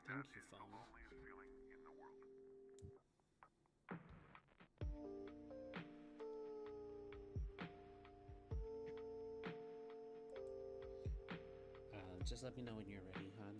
Thank you, phone. Just let me know when you're ready, hon.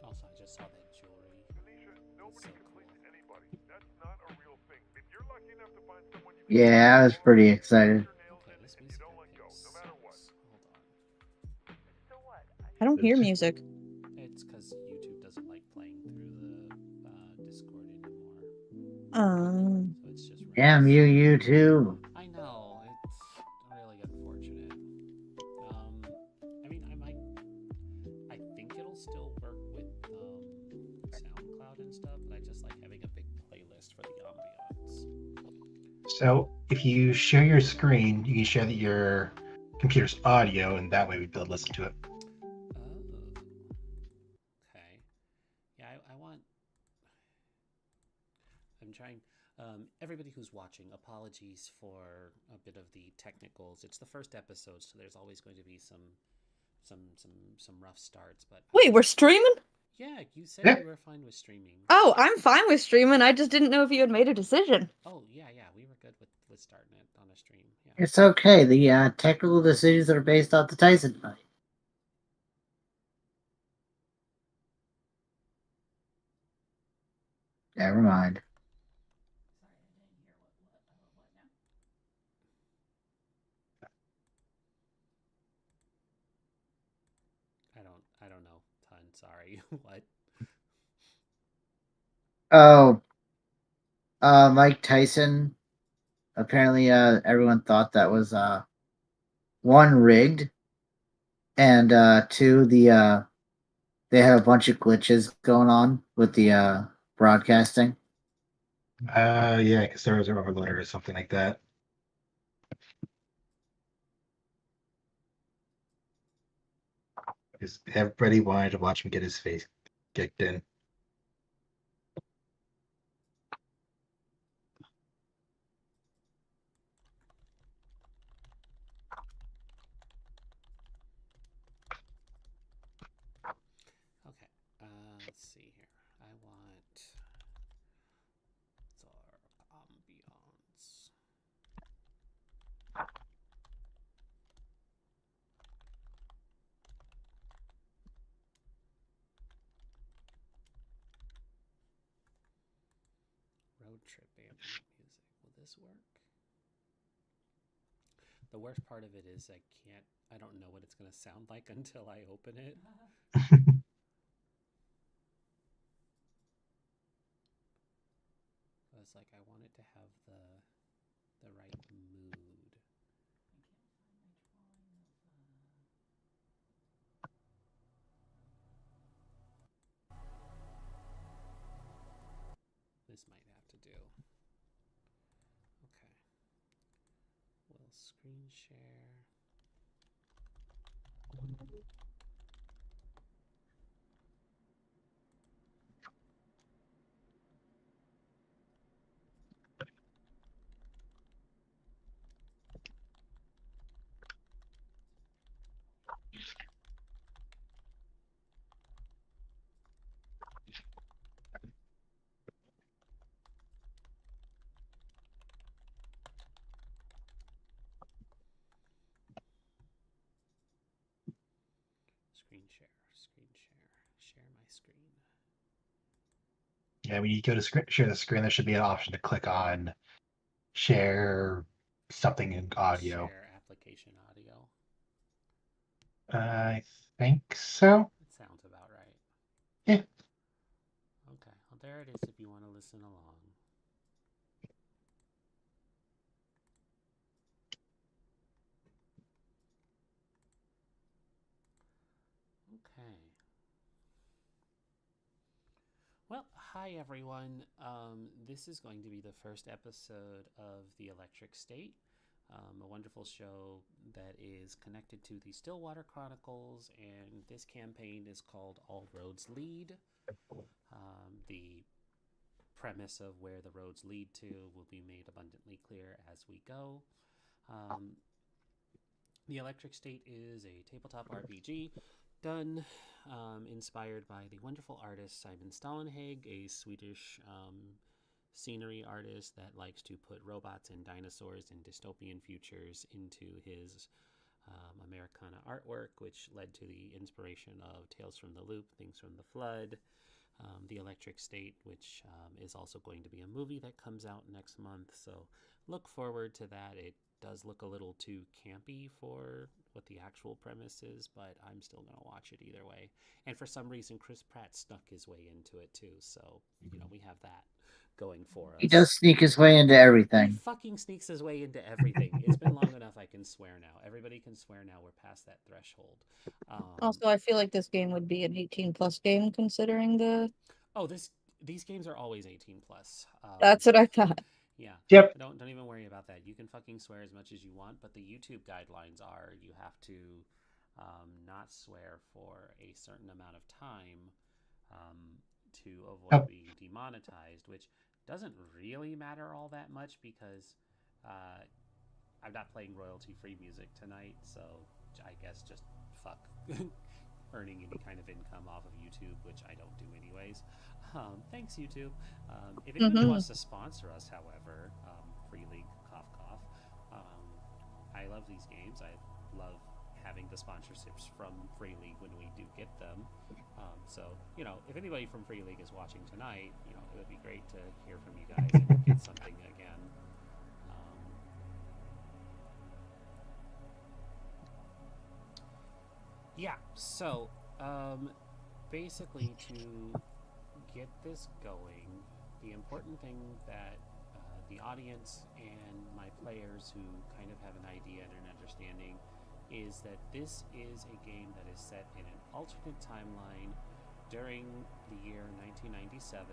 Also, I just saw that jewelry. It's so cool. Yeah, I was pretty excited. Okay, this music I picked sucks. Hold on. I don't hear music. It's because YouTube doesn't like playing through the Discord anymore. Um, So it's just Damn raps. you too. I know, it's really unfortunate. Um, I mean, I think it'll still work with SoundCloud and stuff, but I just like having a big playlist for the ambiance. So if you share your screen, you can share your computer's audio, and that way we'd be able to listen to it. Oh, okay. Yeah, I want. I'm trying. Everybody who's watching, apologies for a bit of the technicals. It's the first episode, so there's always going to be some rough starts. But wait, we're streaming? yeah, you said Yeah. you were fine with streaming. Oh, I'm fine with streaming. I just didn't know if you had made a decision. Oh yeah, we were good with starting it on a stream. Yeah. It's okay. The technical decisions are based off the Tyson fight. Never mind. I don't know. Ton. Sorry. What? Oh, Mike Tyson. Apparently, everyone thought that was one, rigged, and two, they had a bunch of glitches going on with the broadcasting. Yeah, because there was an overloader or something like that. Because everybody wanted to watch him get his face kicked in. Okay. Let's see here. I want dark ambiance. Road trip ambient music. Will this work? The worst part of it is I don't know what it's going to sound like until I open it. It's like I want it to have the right mood. This might have to do. Okay. We'll screen share. Screen share. Share my screen. Yeah, when you go to share the screen, there should be an option to click on share something in audio. Share application audio. I think so. It sounds about right. Yeah. Okay, well, there it is if you want to listen along. Okay. Well, hi everyone. This is going to be the first episode of The Electric State, a wonderful show that is connected to the Stillwater Chronicles, and this campaign is called All Roads Lead. The premise of where the roads lead to will be made abundantly clear as we go. The Electric State is a tabletop RPG done, inspired by the wonderful artist Simon Stålenhag, a Swedish scenery artist that likes to put robots and dinosaurs and dystopian futures into his Americana artwork, which led to the inspiration of Tales from the Loop, Things from the Flood, The Electric State, which is also going to be a movie that comes out next month. So look forward to that. It does look a little too campy for what the actual premise is, but I'm still going to watch it either way. And for some reason, Chris Pratt snuck his way into it too. So, we have that going for us. He does sneak his way into He everything. fucking sneaks his way into everything. It's been long enough I can swear now. Everybody can swear now. We're past that threshold. Also, I feel like this game would be an 18+ game considering the. Oh, these games are always 18 plus. That's what I thought. Yeah. Yep. Don't even worry about that. You can fucking swear as much as you want, but the YouTube guidelines are you have to not swear for a certain amount of time to avoid being demonetized, which doesn't really matter all that much because I'm not playing royalty-free music tonight, so I guess just fuck earning any kind of income off of YouTube, which I don't do anyways. Thanks, YouTube. If anybody wants to sponsor us, however, Free League, cough, cough. I love these games. I love having the sponsorships from Free League when we do get them. So, if anybody from Free League is watching tonight, it would be great to hear from you guys and get something again. Yeah, so basically to get this going, the important thing that the audience and my players who kind of have an idea and an understanding is that this is a game that is set in an alternate timeline during the year 1997.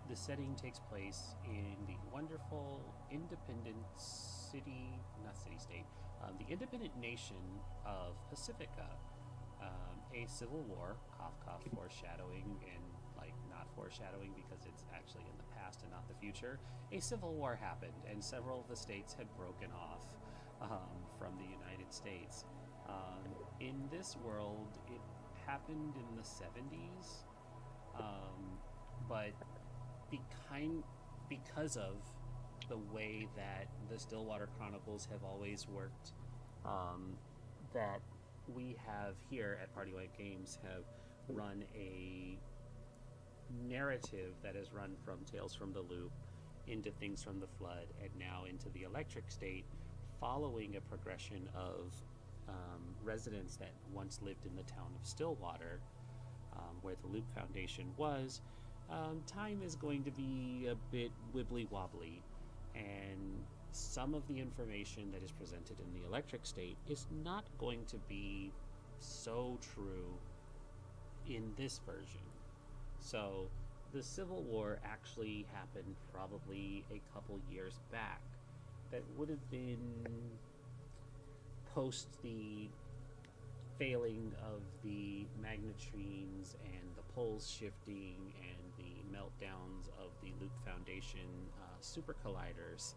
The setting takes place in the wonderful independent the independent nation of Pacifica. A civil war, cough, cough, foreshadowing, and not foreshadowing because it's actually in the past and not the future. A civil war happened, and several of the states had broken off from the United States. In this world, it happened in the 70s, but because of the way that the Stillwater Chronicles have always worked, that we have here at PartyWipeGames have run a narrative that has run from Tales from the Loop into Things from the Flood and now into the Electric State, following a progression of residents that once lived in the town of Stillwater, where the Loop Foundation was. Time is going to be a bit wibbly-wobbly, and some of the information that is presented in the Electric State is not going to be so true in this version. So the Civil War actually happened probably a couple years back. That would have been post the failing of the magnetrines and the poles shifting and the meltdowns of the Loop Foundation super colliders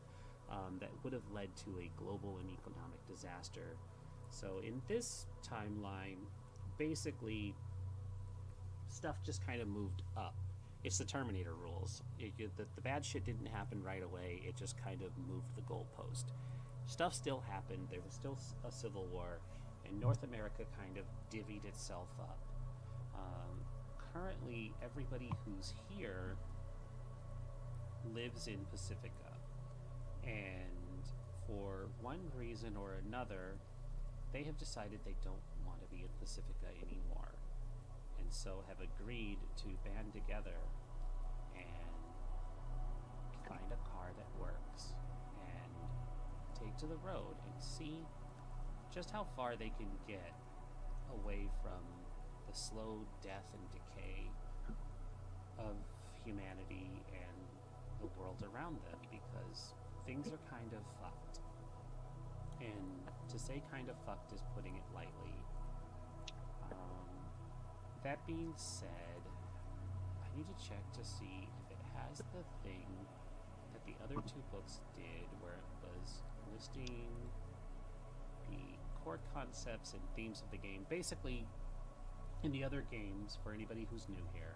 that would have led to a global and economic disaster. So in this timeline, basically, stuff just kind of moved up. It's the Terminator rules. The bad shit didn't happen right away. It just kind of moved the goalpost. Stuff still happened. There was still a civil war, and North America kind of divvied itself up. Currently, everybody who's here lives in Pacifica, and for one reason or another, they have decided they don't want to be in Pacifica anymore, and so have agreed to band together and find a car that works and take to the road and see just how far they can get away from the slow death and decay of humanity and the world around them, because things are kind of fucked. And to say kind of fucked is putting it lightly. That being said, I need to check to see if it has the thing that the other two books did, where it was listing the core concepts and themes of the game. Basically, in the other games, for anybody who's new here,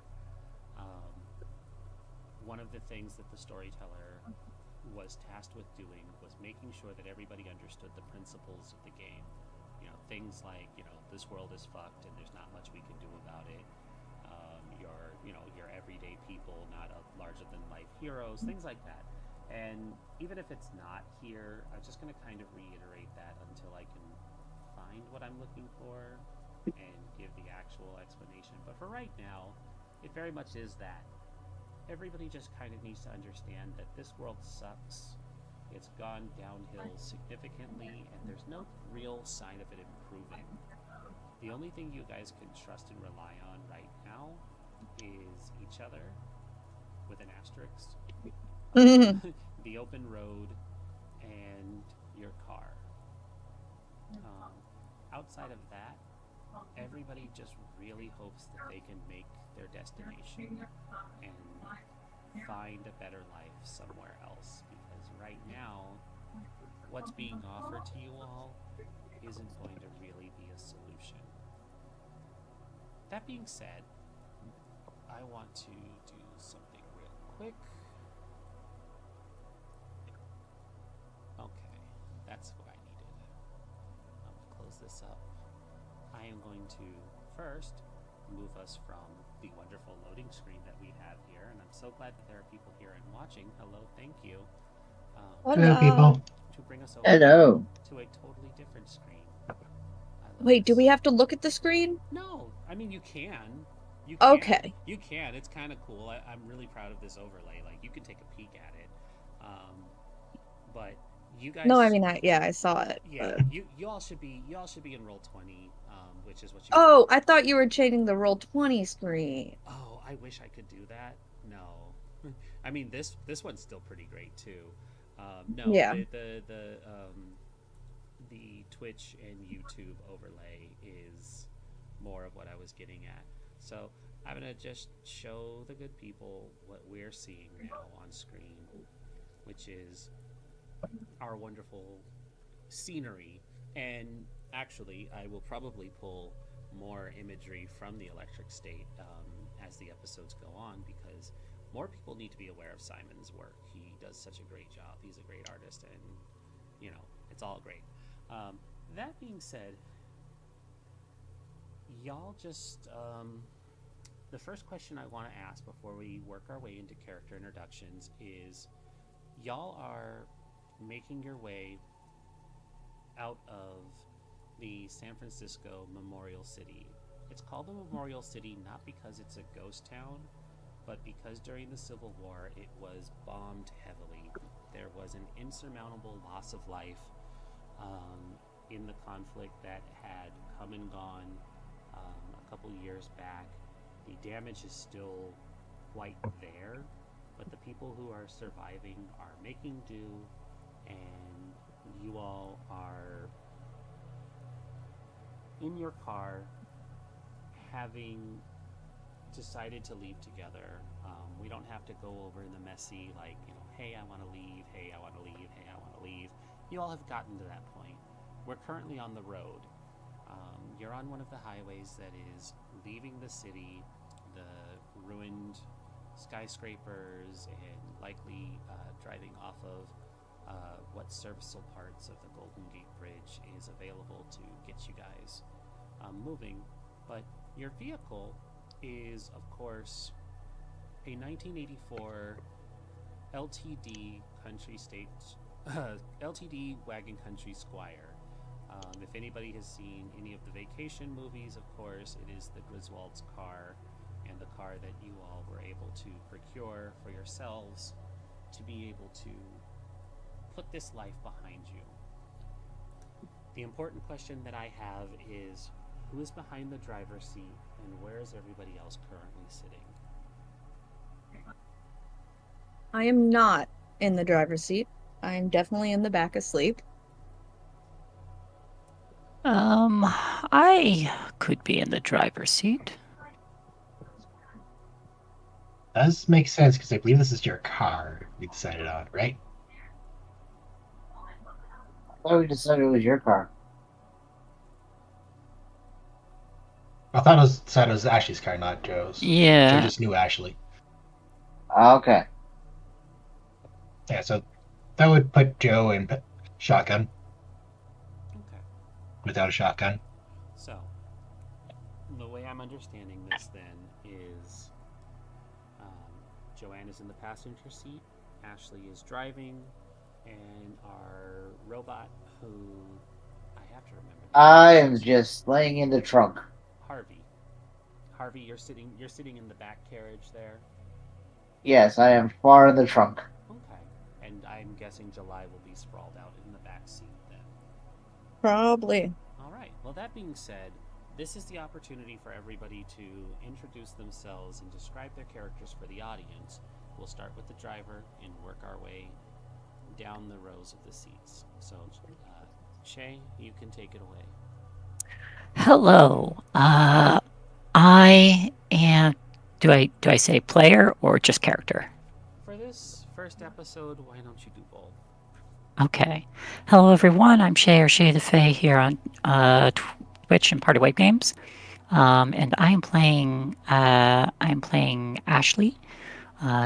one of the things that the storyteller was tasked with doing was making sure that everybody understood the principles of the game. Things like, this world is fucked and there's not much we can do about it. Your everyday people, not larger than life heroes, things like that. And even if it's not here, I'm just going to kind of reiterate that until I can find what I'm looking for and give the actual explanation. But for right now, it very much is that. Everybody just kind of needs to understand that this world sucks. It's gone downhill significantly, and there's no real sign of it improving. The only thing you guys can trust and rely on right now is each other, with an asterisk, the open road, and your car. Outside of that, everybody just really hopes that they can make their destination and find a better life somewhere else, because right now what's being offered to you all isn't going to really be a solution. That being said, I want to do something real quick. Okay, that's what I needed. I'm going to close this up. I am going to first move us from the wonderful loading screen that we have here, and I'm so glad that there are people here and watching. Hello, thank you. Hello, people. To bring us over Hello. to a totally different screen. Wait, do we have to look at the screen? No, I mean, you can. Okay. You can. It's kind of cool. I'm really proud of this overlay. Like, you can take a peek at it. But you guys. No, I mean, I saw it. Yeah, But... you all should be in roll 20, which is what you. Oh, I thought you were changing the roll 20 screen. Oh, I wish I could do that. No, I mean this one's still pretty great too. No, yeah. The Twitch and YouTube overlay is more of what I was getting at. So I'm gonna just show the good people what we're seeing now on screen, which is our wonderful scenery. And actually, I will probably pull more imagery from the Electric State as the episodes go on, because more people need to be aware of Simon's work. He does such a great job. He's a great artist, and it's all great. That being said, y'all just the first question I want to ask before we work our way into character introductions is, y'all are making your way out of the San Francisco Memorial City. It's called the Memorial City not because it's a ghost town, but because during the Civil War it was bombed heavily. There was an insurmountable loss of life in the conflict that had come and gone a couple years back. The damage is still quite there, but the people who are surviving are making do, and you all are in your car having decided to leave together. We don't have to go over the messy, hey, I want to leave, hey, I want to leave, hey, I want to leave. You all have gotten to that point. We're currently on the road. You're on one of the highways that is leaving the city, the ruined skyscrapers, and likely driving off of what serviceable parts of the Golden Gate Bridge is available to get you guys moving. But your vehicle is, of course, a 1984 LTD Country State LTD Wagon Country Squire. If anybody has seen any of the vacation movies, of course, it is the Griswold's car, and the car that you all were able to procure for yourselves to be able to put this life behind you. The important question that I have is, who is behind the driver's seat, and where is everybody else currently sitting? I am not in the driver's seat. I am definitely in the back asleep. I could be in the driver's seat. Does make sense because I believe this is your car we decided on, right? I thought we decided it was your car. I thought it was decided it was Ashley's car, not Joe's. So Yeah. I just knew Ashley. Okay. Yeah, so that would put Joe in shotgun Okay. without a shotgun. So, the way I'm understanding this then is Joanne is in the passenger seat, Ashley is driving, and our robot, who I have to remember. I am just laying in the trunk. Harvey. Harvey, you're sitting in the back carriage there. Yes, I am far in the trunk. Okay. And I'm guessing July will be sprawled out in the back seat then. Probably. All right. Well, that being said, this is the opportunity for everybody to introduce themselves and describe their characters for the audience. We'll start with the driver and work our way down the rows of the seats. So, Shay, you can take it away. Hello. I am. Do I say player or just character? For this first episode, why don't you do both? Okay. Hello, everyone. I'm Shay or Shay the Fae here on Twitch and PartyWipeGames. And I'm playing Ashley.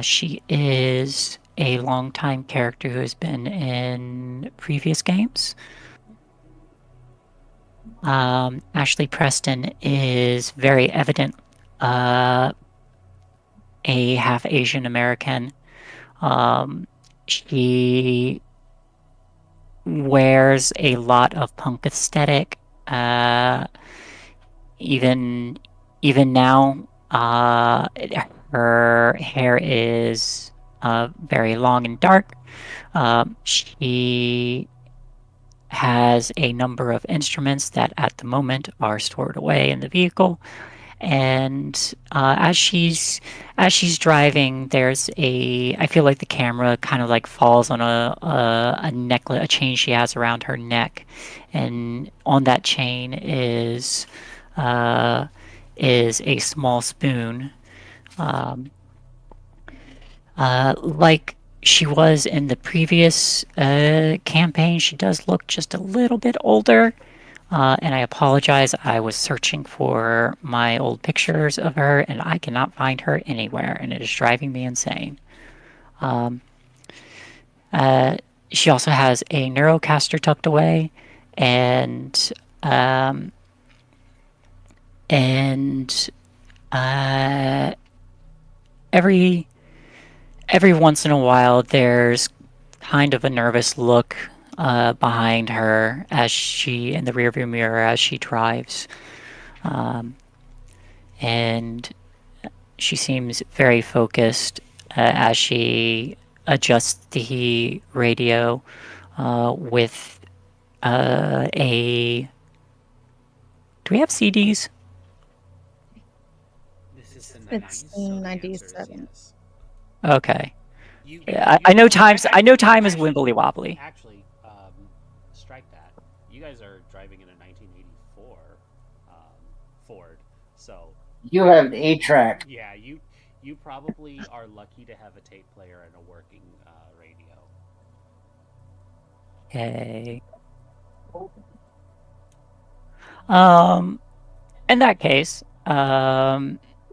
She is a longtime character who has been in previous games. Ashley Preston is very evident a half Asian American. She wears a lot of punk aesthetic. Even now, her hair is very long and dark. She has a number of instruments that at the moment are stored away in the vehicle, and as she's driving, I feel like the camera kind of like falls on a necklace, a chain she has around her neck, and on that chain is a small spoon, like she was in the previous campaign. She does look just a little bit older, and I apologize. I was searching for my old pictures of her, and I cannot find her anywhere, and it is driving me insane. She also has a Neurocaster tucked away, and every once in a while, there's kind of a nervous look behind her in the rearview mirror as she drives, and she seems very focused as she adjusts the radio with a. Do we have CDs? This is the 90s. It's so the answer is 97. yes. Okay. I know times. I know time is wibbly wobbly. Actually, strike that. You guys are driving in a 1984 Ford, so You have an 8-track. yeah, you probably are lucky to have a tape player and a working radio. Okay. In that case,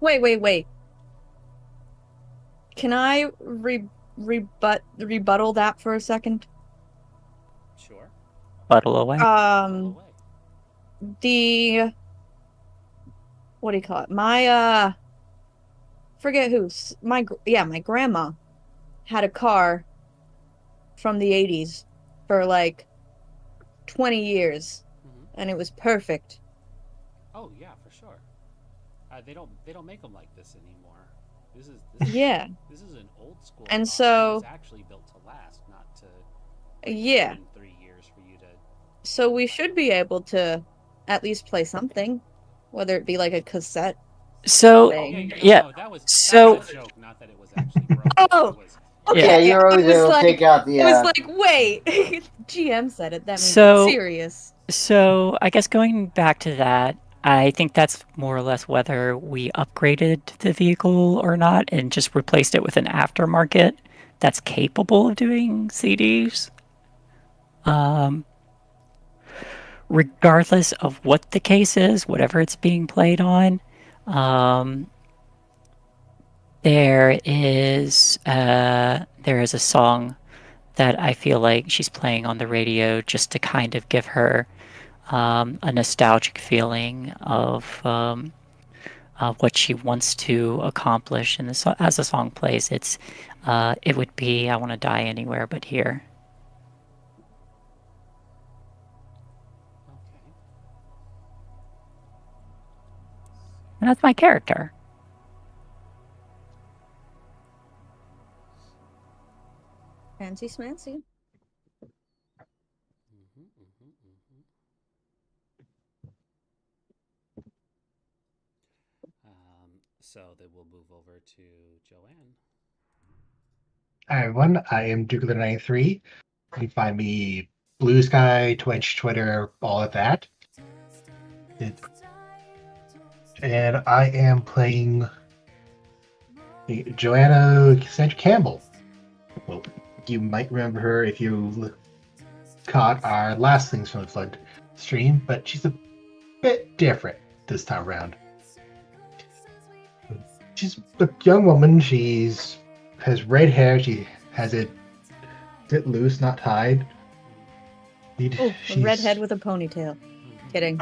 Wait. Can I rebuttal that for a second? Sure. buttle away. Away. What do you call it? My forget who's my grandma had a car from the 80s for like 20 years. and it was perfect. Oh yeah, for sure. They don't make them like this anymore. This is Yeah. This is an old school. And console. It was so- actually built to last, not to Yeah. in 3 years for you to. So we should be able to at least play something, whether it be like a cassette. So Thing. yeah, No, that was so- a joke. Not that it was actually broken. Oh! It was, Okay, Yeah, you're always I was able to like, take out the. I was like, wait, GM said it. That means So- it's serious. So I guess going back to that, I think that's more or less whether we upgraded the vehicle or not and just replaced it with an aftermarket that's capable of doing CDs. Regardless of what the case is, whatever it's being played on, there is a song that I feel like she's playing on the radio just to kind of give her a nostalgic feeling of what she wants to accomplish. And as the song plays, it would be "I Want to Die Anywhere But Here." okay. And that's my character. Fancy smancy. So then we'll move over to Joanne. Hi everyone, I am Duke of the 93. You can find me Blue Sky, Twitch, Twitter, all of that. And I am playing Joanna Cassandra Campbell. Well, you might remember her if you caught our last Things from the Flood stream, but she's a bit different this time around. She's a young woman. Has red hair. She has it bit loose, not tied. Oh, a redhead with a ponytail. Kidding.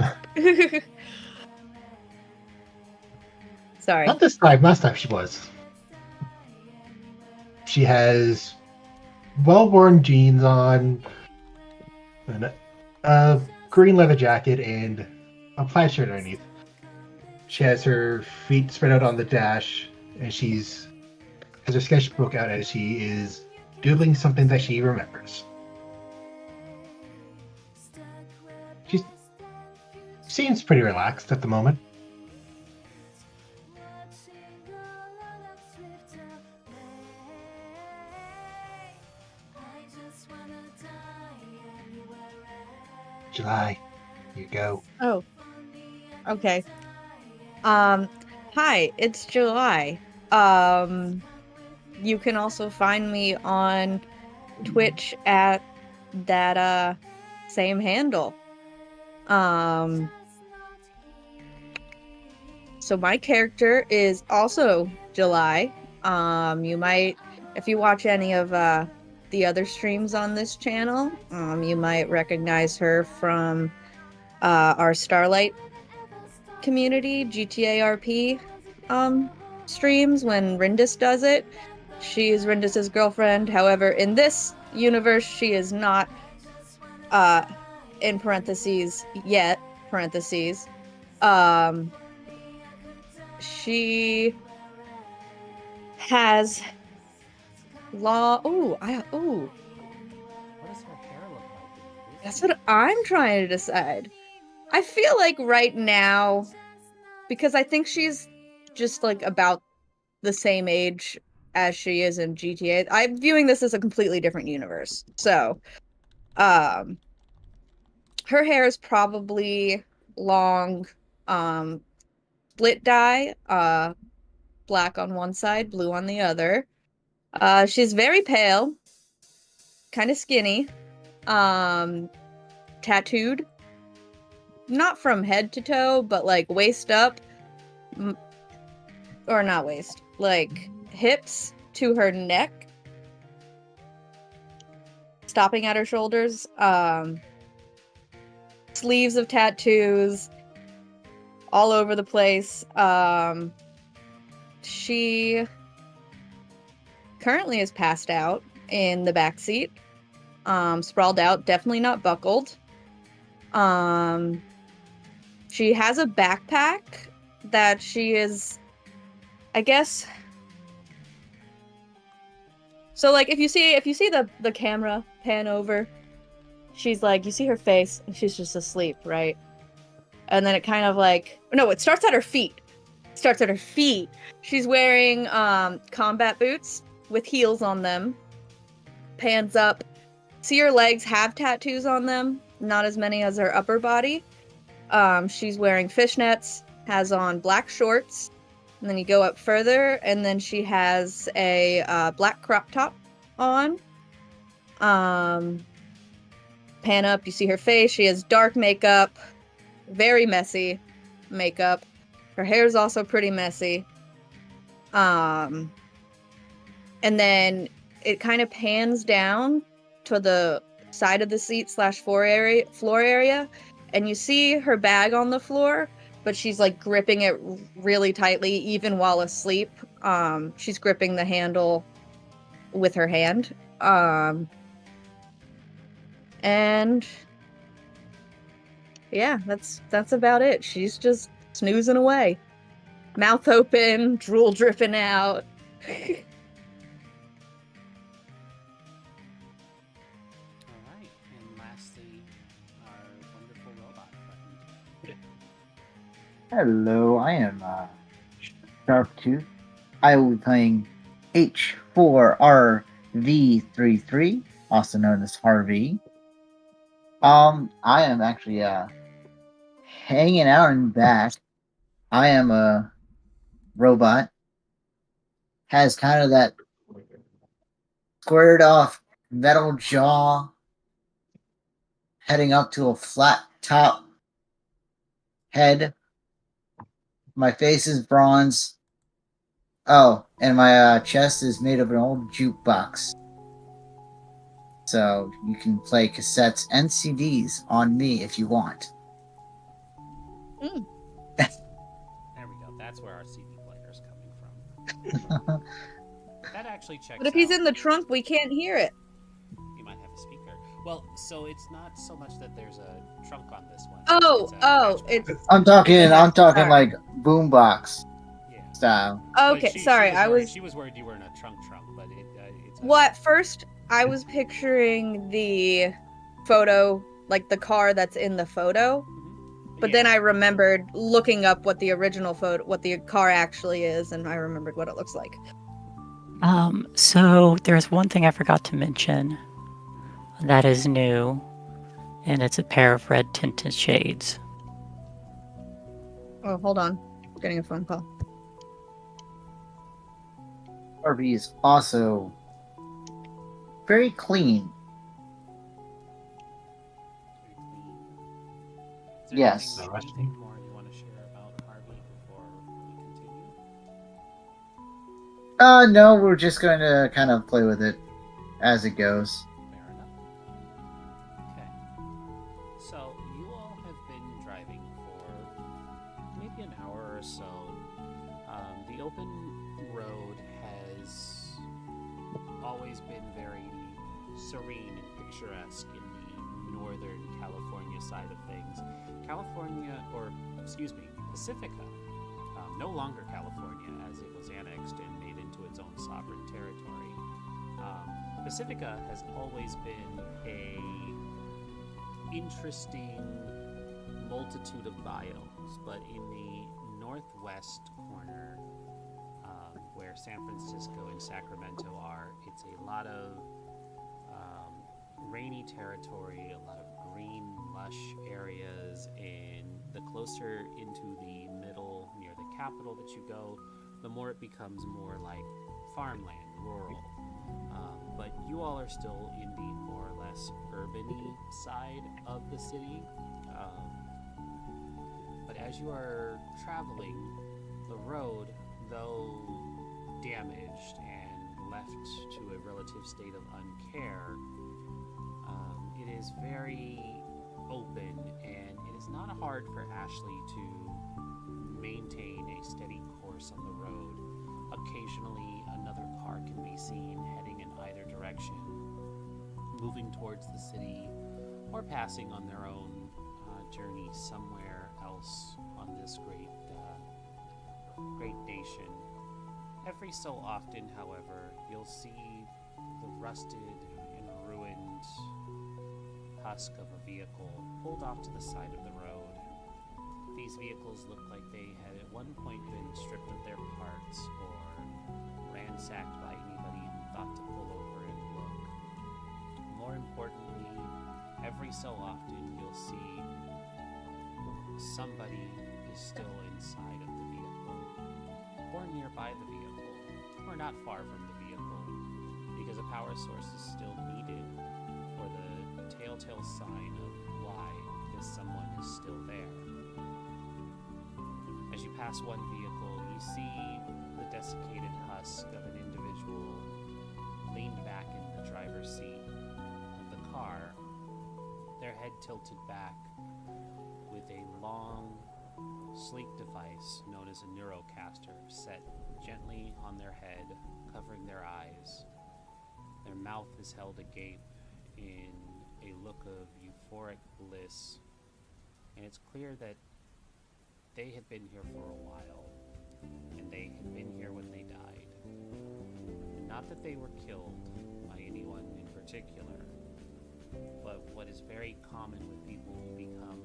Sorry. Not this time. Last time she was. She has well-worn jeans on, and a green leather jacket, and a plaid shirt underneath. She has her feet spread out on the dash, and has her sketchbook out as she is doodling something that she remembers. She seems pretty relaxed at the moment. July, here you go. Oh. Okay. Hi, it's July. You can also find me on Twitch at that same handle. So my character is also July. You might, if you watch any of the other streams on this channel, you might recognize her from our Starlight community GTA RP streams when Rindis does it. She is Rindis's girlfriend. However, in this universe, she is not in parentheses yet. Parentheses. She has law. Ooh. What does her hair look like? That's what I'm trying to decide. I feel like right now, because I think she's just like about the same age as she is in GTA. I'm viewing this as a completely different universe. So, her hair is probably long, split dye, black on one side, blue on the other. She's very pale, kind of skinny, tattooed. Not from head to toe, but like waist up. Or not waist. Like hips to her neck. Stopping at her shoulders. Sleeves of tattoos. All over the place. She currently is passed out in the back seat. Sprawled out, definitely not buckled. She has a backpack that she is, I guess. So like if you see the camera pan over, she's like, you see her face and she's just asleep, right? And then it kind of like, no, it starts at her feet. She's wearing combat boots with heels on them. Pans up. See her legs have tattoos on them, not as many as her upper body. She's wearing fishnets, has on black shorts, and then you go up further, and then she has a black crop top on. Pan up, you see her face. She has dark makeup, very messy makeup. Her hair is also pretty messy. And then it kind of pans down to the side of the seat / floor area, and you see her bag on the floor, but she's like gripping it really tightly even while asleep. She's gripping the handle with her hand. And yeah, that's about it. She's just snoozing away. Mouth open, drool dripping out. Alright, and lastly, our wonderful robot friend. Hello, I am Sharptooth. I will be playing H4RV33, also known as Harvey. I am actually hanging out in back. I am a robot. Has kind of that squared off metal jaw, heading up to a flat top head. My face is bronze. Oh, and my chest is made of an old jukebox. So you can play cassettes and CDs on me if you want. Mm. There we go. That's where our CD player is coming from. That actually checks But if he's out. in the trunk, we can't hear it. You might have a speaker. Well, so it's not so much that there's a trunk on this one. It's I'm talking Sorry. like boombox yeah. style. okay. Sorry, She was worried you were in a trunk, but it's. Well, at first I was picturing the photo, like the car that's in the photo. But then I remembered looking up what the original photo, what the car actually is, and I remembered what it looks like. So there's one thing I forgot to mention that is new, and it's a pair of red tinted shades. Oh, hold on. I'm getting a phone call. Harvey is also very clean. Yes. Anything more you want to share about Harvey before we continue? No, we're just going to kind of play with it as it goes. Fair enough. Okay. So you all have been driving for maybe an hour or so. The open road has always been very serene and picturesque in the northern California side of things. Pacifica, no longer California as it was annexed and made into its own sovereign territory. Pacifica has always been a interesting multitude of biomes, but in the northwest corner, where San Francisco and Sacramento are, it's a lot of rainy territory, a lot of green, lush areas, and the closer into the middle, near the capital that you go, the more it becomes more like farmland, rural. But you all are still in the more or less urban-y side of the city. But as you are traveling, the road, though damaged and left to a relative state of uncare, it is very open, and it is not hard for Ashley to maintain a steady course on the road. Occasionally, another car can be seen heading in either direction, moving towards the city, or passing on their own journey somewhere else on this great nation. Every so often, however, you'll see the rusted and ruined husk of a vehicle pulled off to the side of the road. These vehicles look like they had at one point been stripped of their parts or ransacked by anybody who thought to pull over and look. More importantly, every so often you'll see somebody is still inside of the vehicle, or nearby the vehicle, or not far from the vehicle, because a power source is still needed for the telltale sign of why this someone is still there. As you pass one vehicle, you see the desiccated husk of an individual leaned back in the driver's seat of the car, their head tilted back, with a long, sleek device known as a neurocaster set gently on their head, covering their eyes. Their mouth is held agape in a look of euphoric bliss, and it's clear that they had been here for a while, and they had been here when they died. Not that they were killed by anyone in particular, but what is very common with people who become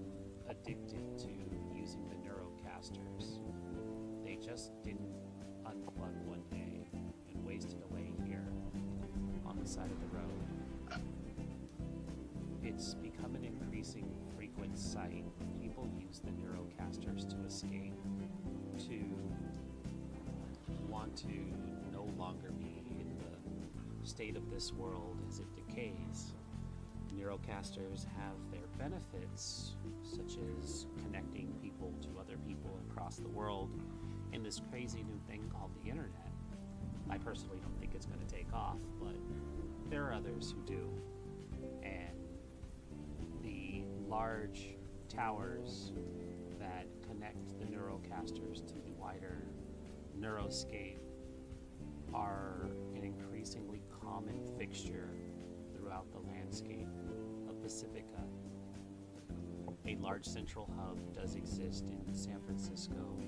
addicted to using the neurocasters, they just didn't unplug one day and wasted away here on the side of the road. It's become an increasing frequent sight. People use the neurocasters to escape, to want to no longer be in the state of this world as it decays. Neurocasters have their benefits, such as connecting people to other people across the world in this crazy new thing called the internet. I personally don't think it's going to take off, but there are others who do. And the large towers that connect the neurocasters to the wider neuroscape are an increasingly common fixture throughout the landscape of Pacifica. A large central hub does exist in San Francisco,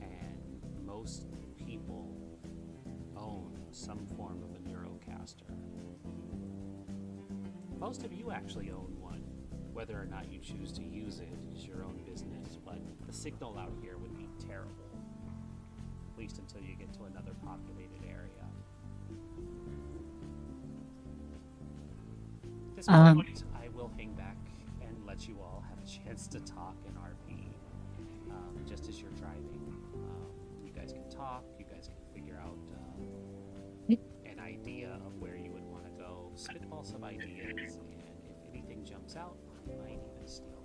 and most people own some form of a neurocaster. Most of you actually own one. Whether or not you choose to use it is your own business, but the signal out here would be terrible, at least until you get to another populated area. At this point, I will hang back and let you all have a chance to talk and RP. Just as you're driving, you guys can talk, you guys can figure out an idea of where you would want to go, spitball some ideas, and if anything jumps out, I might even steal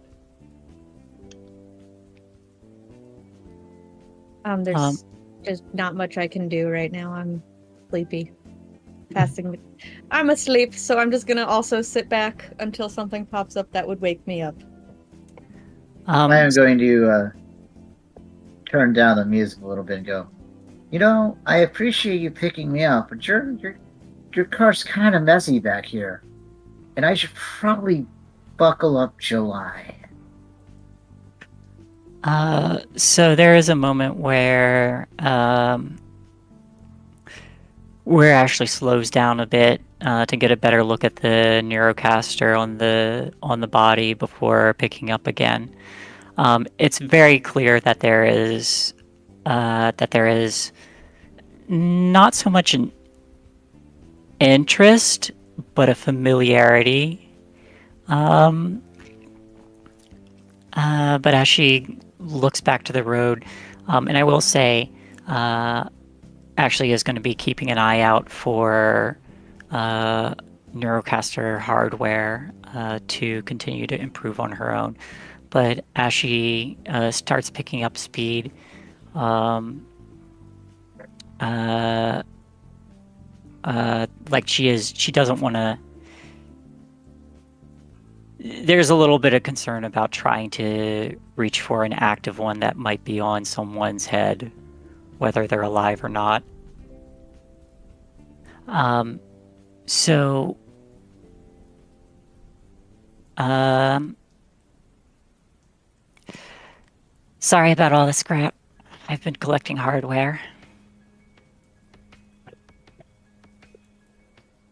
it. There's just not much I can do right now. I'm sleepy. I'm asleep, so I'm just gonna also sit back until something pops up that would wake me up. I am going to turn down the music a little bit and go, you know, I appreciate you picking me up, but your car's kind of messy back here, and I should probably buckle up July. So there is a moment where Ashley slows down a bit to get a better look at the neurocaster on the body before picking up again. It's very clear that there is not so much an interest, but a familiarity. But as she looks back to the road, and I will say, Ashley is going to be keeping an eye out for neurocaster hardware to continue to improve on her own. But as she starts picking up speed, like she doesn't want to. There's a little bit of concern about trying to reach for an active one that might be on someone's head, whether they're alive or not. Sorry about all the scrap. I've been collecting hardware.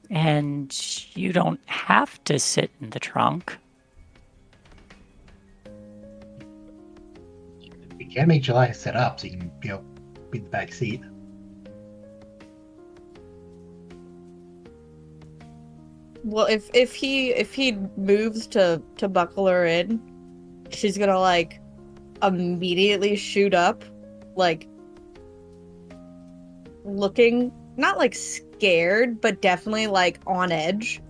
And you don't have to sit in the trunk. We can make July sit up so you can, be in the back seat. Well, if he moves to buckle her in, she's gonna like immediately shoot up, like looking not like scared, but definitely like on edge,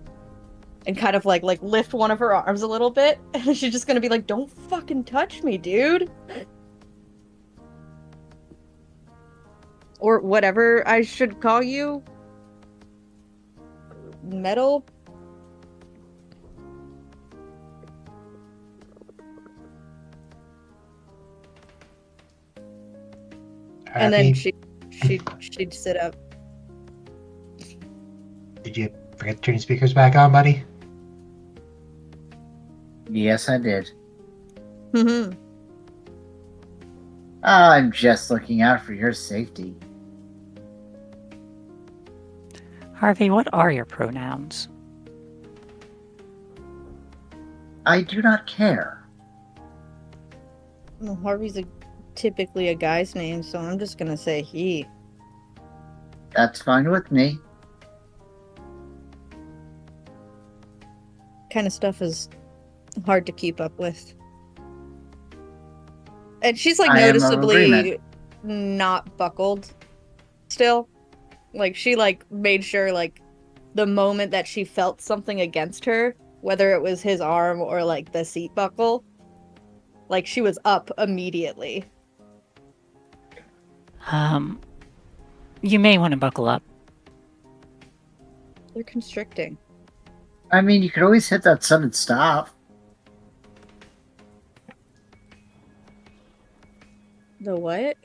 and kind of like lift one of her arms a little bit, and she's just gonna be like, "Don't fucking touch me, dude," or whatever I should call you. Metal. And then she'd sit up. Did you forget to turn your speakers back on, buddy? Yes, I did. Mm-hmm. I'm just looking out for your safety. Harvey, what are your pronouns? I do not care. Well, Harvey's typically a guy's name, so I'm just gonna say he. That's fine with me. Kind of stuff is hard to keep up with. And she's like I am of noticeably agreement. not buckled still. Like she like made sure like the moment that she felt something against her, whether it was his arm or like the seat buckle, like she was up immediately. You may want to buckle up. They're constricting. I mean, you could always hit that sudden stop. The what?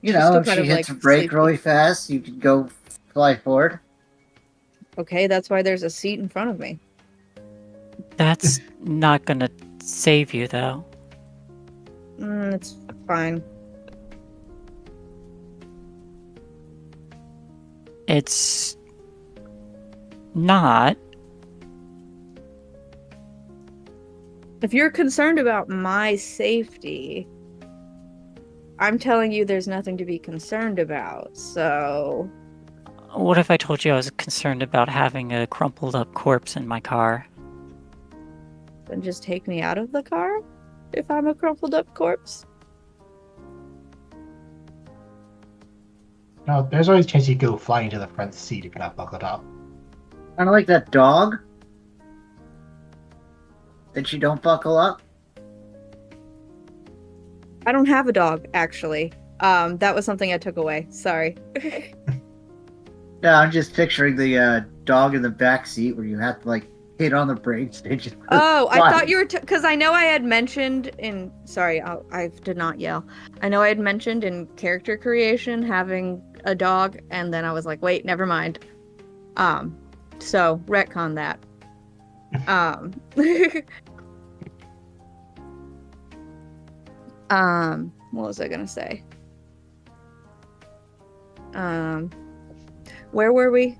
You She's know, still if kind she of, hits like, a brake sleepy. really fast, you could go fly forward. Okay, that's why there's a seat in front of me. That's not gonna save you, though. It's fine. It's not. If you're concerned about my safety, I'm telling you there's nothing to be concerned about, so... What if I told you I was concerned about having a crumpled up corpse in my car? Then just take me out of the car if I'm a crumpled up corpse. No, there's always a chance you go flying to the front seat if you're not buckled up. Kind of like that dog that you don't buckle up. I don't have a dog, actually. That was something I took away. Sorry. No, I'm just picturing the dog in the back seat where you have to like hit on the brakes. They just Oh, I fly. thought you were because I know I had mentioned in sorry, I did not yell. I know I had mentioned in character creation having a dog, and then I was like, wait, never mind. So retcon that. What was I gonna say? Where were we?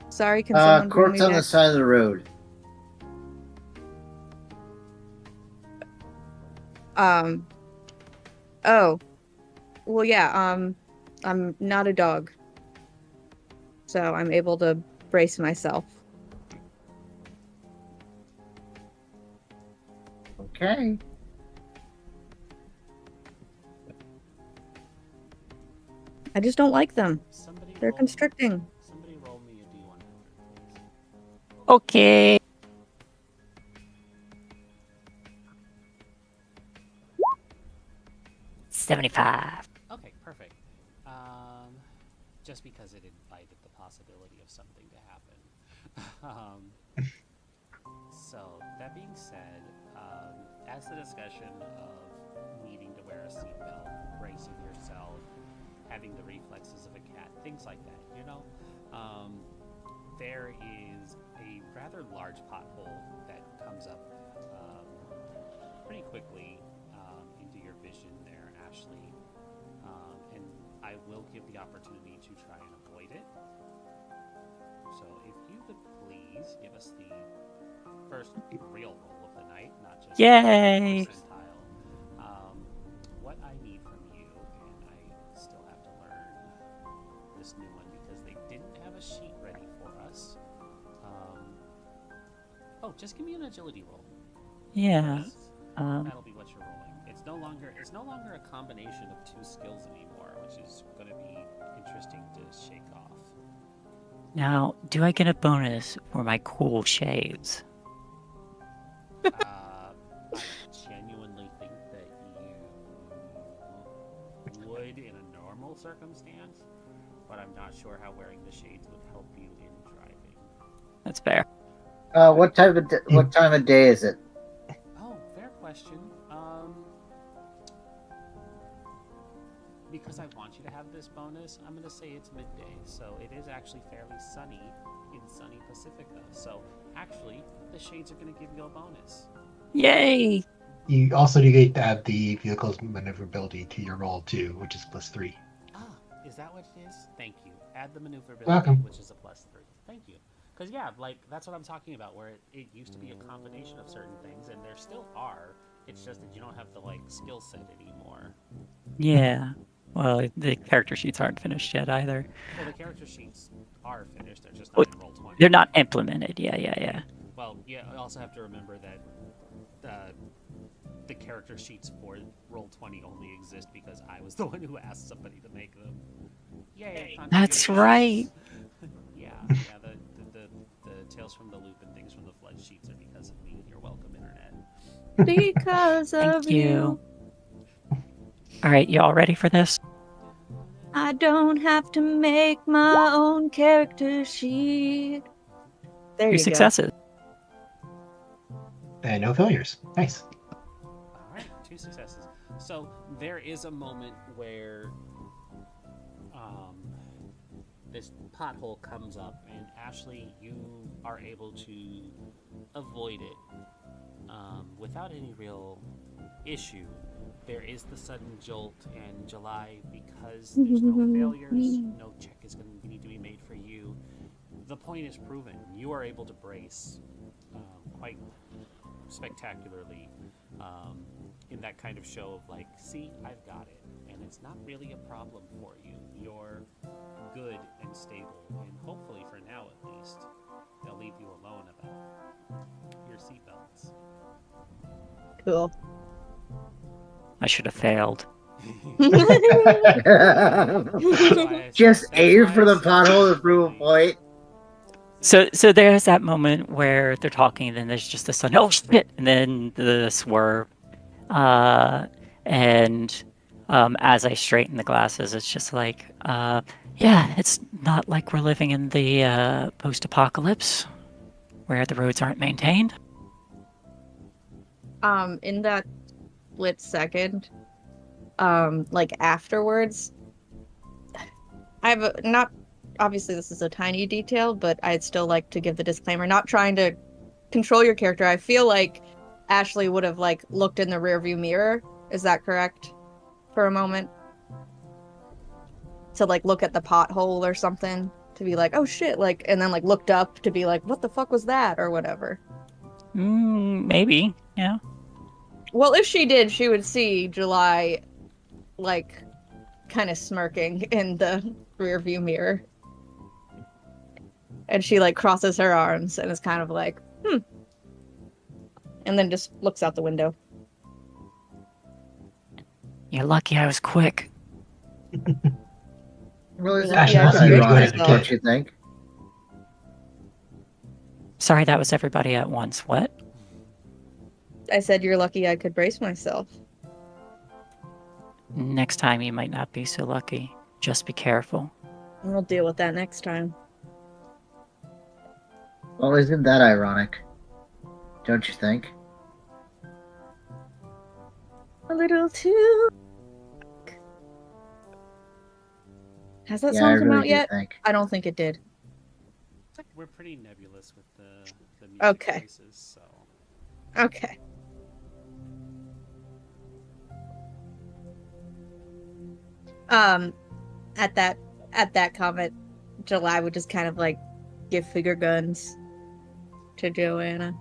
Sorry, can someone bring corpse me on the back? side of the road. Oh. Well, yeah, I'm not a dog. So I'm able to brace myself. Okay. I just don't like them. Somebody They're roll- constricting. Somebody roll me a D100, please. Okay. $75. Okay, perfect. Just because it invited the possibility of something to happen. So, that being said, as the discussion of needing to wear a seatbelt, bracing yourself, having the reflexes of a cat, things like that, there is a rather large pothole that comes up pretty quickly into your vision there, Ashley. And I will give the opportunity to try and avoid it. So if you could please give us the first real roll of the night, not just Yay! percentile. What I need from you, and I still have to learn this new one because they didn't have a sheet ready for us. Just give me an agility roll. Yeah. That'll be what you're rolling. It's no longer a combination of two skills anymore, which is going to be interesting to shake off. Now, do I get a bonus for my cool shades? I genuinely think that you would in a normal circumstance, but I'm not sure how wearing the shades would help you in driving. That's fair. What time of day is it? Oh, fair question. Because I want you to have this bonus, I'm going to say it's midday. So it is actually fairly sunny in sunny Pacifica. So actually, the shades are going to give you a bonus. Yay! You also do get to add the vehicle's maneuverability to your roll too, which is +3. Ah, is that what it is? Thank you. Add the maneuverability, Welcome. which is a +3. Thank you. Because yeah, like that's what I'm talking about, where it used to be a combination of certain things, and there still are. It's just that you don't have the skill set anymore. Yeah. Well, the character sheets aren't finished yet either. Well, the character sheets are finished. They're just not in Roll20. They're not implemented. Yeah. Well, yeah. I also have to remember that the character sheets for Roll20 only exist because I was the one who asked somebody to make them. Yay! That's right. Yeah. The Tales from the Loop and Things from the Flood sheets are because of me. You're welcome, Internet. Because of Thank you. All right, y'all ready for this? I don't have to make my own character sheet. There 2 you successes. And no failures. Nice. All right, 2 successes. So there is a moment where this pothole comes up, and Ashley, you are able to avoid it without any real issue. There is the sudden jolt, and July, because there's no failures, no check is going to need to be made for you. The point is proven. You are able to brace quite spectacularly in that kind of show of see, I've got it, and it's not really a problem for you. You're good and stable, and hopefully for now at least, they'll leave you alone about your seatbelts. Cool. I should have failed. Just aim for the pothole to prove a point. So there's that moment where they're talking, and then there's just the sun. Oh shit! And then the swerve. And as I straighten the glasses, it's just yeah, it's not like we're living in the post-apocalypse where the roads aren't maintained. In that split second, afterwards, I have not. Obviously, this is a tiny detail, but I'd still like to give the disclaimer. Not trying to control your character. I feel like Ashley would have looked in the rearview mirror. Is that correct? For a moment, to look at the pothole or something, to be oh shit, and then looked up to be what the fuck was that or whatever. Maybe, yeah. Well, if she did, she would see July kind of smirking in the rearview mirror. And she crosses her arms and is kind of and then just looks out the window. You're lucky I was quick. Well, it's Yeah, actually yeah, ironic, yeah. don't you think? Sorry, that was everybody at once. What? I said you're lucky I could brace myself. Next time you might not be so lucky. Just be careful. We'll deal with that next time. Well, isn't that ironic? Don't you think? A little too. Has that song come out yet? Think. I don't think it did. We're pretty nebulous with the music Okay. choices, so. Okay. Um, at that comment, July would just kind of like give finger guns to Joanna.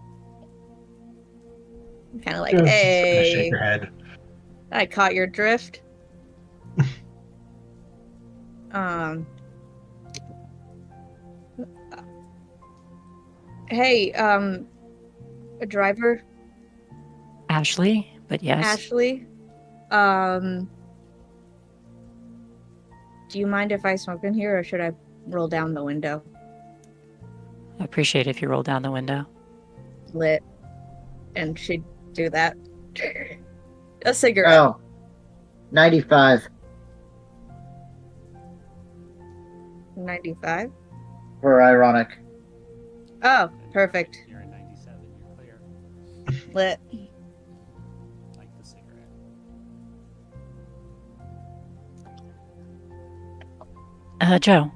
Kind of like, Joe's just gonna shake hey, her head. I caught your drift. Um, hey, a driver, Ashley, but yes. Ashley. Do you mind if I smoke in here, or should I roll down the window? I appreciate if you roll down the window. Lit, and she'd do that. A cigarette. Oh, 95 95. for ironic. Oh, perfect. You're in 97. You're clear. Lit. Like the cigarette. Joe,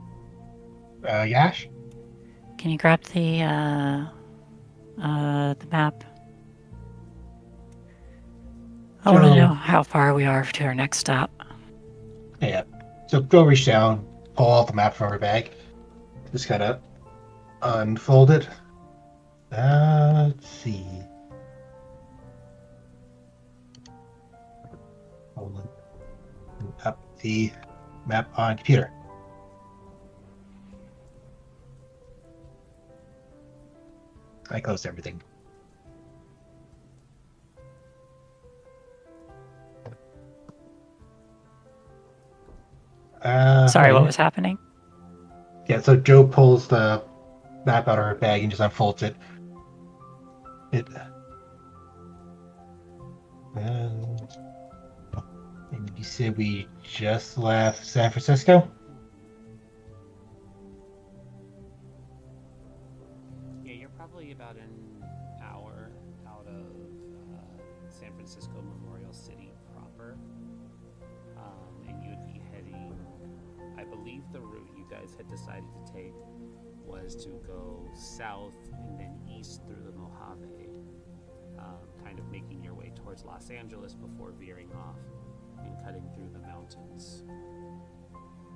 Yash? can you grab the map? I want to Joe. know how far we are to our next stop. Yeah. So go reach down, pull out the map from her bag. Just kind of unfold it. Let's see. Hold up the map on computer. I closed everything. Sorry, what okay. was happening? Yeah, so Joe pulls the map out of her bag and just unfolds it. And you said we just left San Francisco? Yeah, you're probably about an hour out of San Francisco Memorial City proper. And you would be heading, I believe the route you guys had decided to take was to go south and then east through the Mojave, kind of making your way towards Los Angeles before veering off and cutting through the mountains.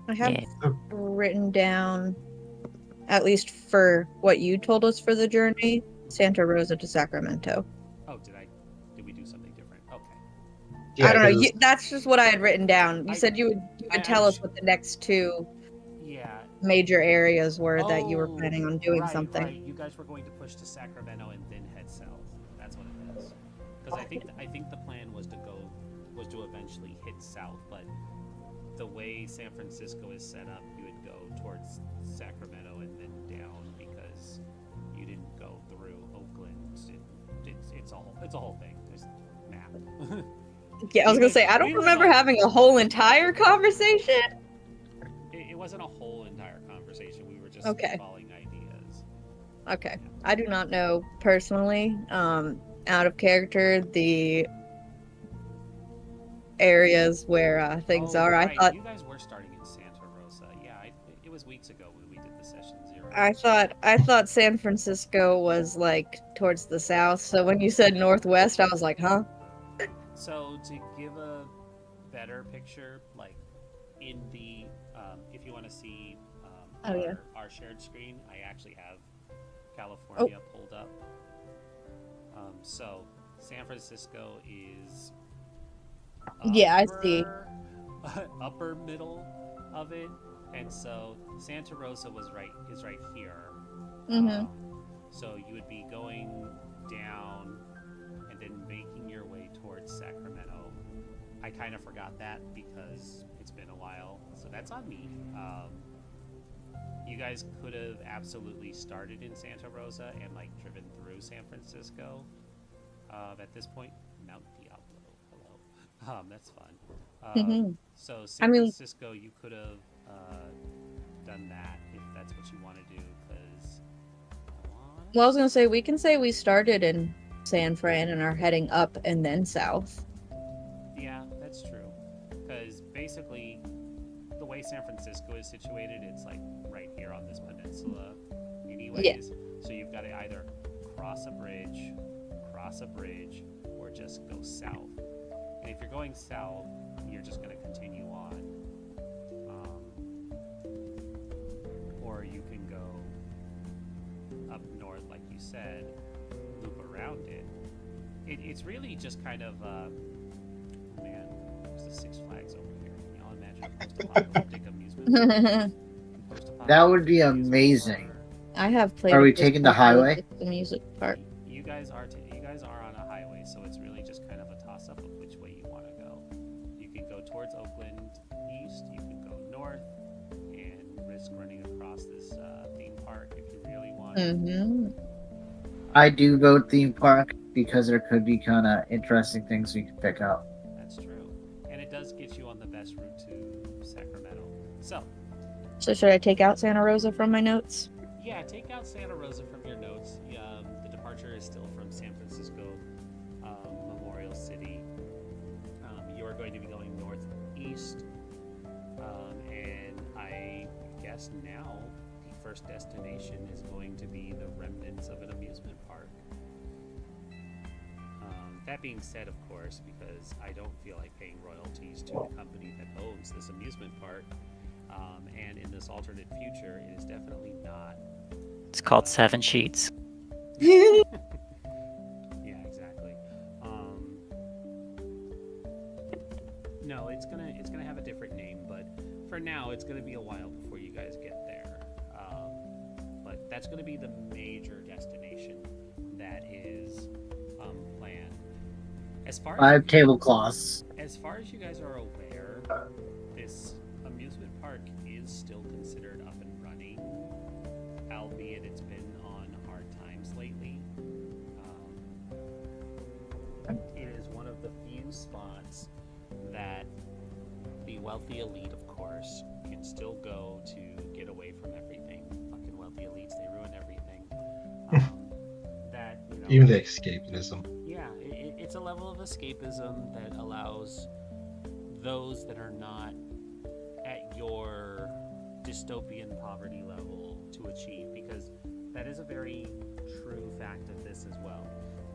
I have Yeah. written down, at least for what you told us for the journey, Santa Rosa to Sacramento. Oh, did we do something different? Okay. Yeah, I don't know. 'cause- That's just what I had written down. You said you would tell us what the next two major areas were that you were planning on doing something. Right. You guys were going to push to Sacramento and then head south. That's what it is. Because I think the plan was to eventually hit south, but the way San Francisco is set up, you would go towards Sacramento and then down because you didn't go through Oakland. It's a whole thing. There's a map. Yeah, I was gonna say I don't remember having a whole entire conversation. It wasn't a whole entire conversation. We were just Okay. spitballing ideas. Okay, I do not know personally, out of character, the areas where things are. Right. I thought You guys were starting in Santa Rosa. Yeah, it was weeks ago when we did the session 0. I thought San Francisco was like towards the south. So when you said northwest, I was like, huh? So to give a better picture, like in the, if you want to see our shared screen, I actually have California pulled up. So San Francisco is Yeah, I see. upper middle of it, and so Santa Rosa is right here. Mm-hmm. So you would be going down and then making your way towards Sacramento. I kind of forgot that because it's been a while, so that's on me. You guys could have absolutely started in Santa Rosa and like driven through San Francisco. At this point, Mount Diablo. Hello. That's fun. So San Francisco, you could have done that if that's what you want to do. Well, I was gonna say we can say we started in San Fran and are heading up and then south. Yeah, that's true. Because basically, the way San Francisco is situated, it's like right here on this peninsula, anyways. Yeah. So you've got to either cross a bridge, or just go south. And if you're going south, you're just going to continue on north, like you said, loop around it. It's really just kind of, man, there's the Six Flags over here. Can y'all imagine a post-apocalyptic amusement? That would be amazing. I have played. Are we a taking the highway? The music part. You guys are on a highway, so it's really just kind of a toss-up of which way you want to go. You can go towards Oakland east. You can go north and risk running across this theme park if you really want. Mm-hmm. I do vote theme park because there could be kind of interesting things we could pick up. That's true, and it does get you on the best route to Sacramento. So should I take out Santa Rosa from my notes? Yeah, take out Santa Rosa from your notes. The departure is still from San Francisco Memorial City. You are going to be going northeast, and I guess now the first destination is going to be the remnants of an amusement park. That being said, of course, because I don't feel like paying royalties to the company that owns this amusement park, and in this alternate future, it is definitely not. It's called Seven Sheets. Yeah, exactly. No, it's gonna have a different name, but for now, it's gonna be a while before you guys get there. But that's gonna be the major destination that is planned. As far as 5 tablecloths. As far as you guys are aware, this amusement park is still considered up and running, albeit it's been on hard times lately. It is one of the few spots that the wealthy elite, of course, can still go to get away from everything. Fucking wealthy elites, they ruin everything. Even the escapism. Yeah, it's a level of escapism that allows those that are not at your dystopian poverty level to achieve, because that is a very true fact of this as well.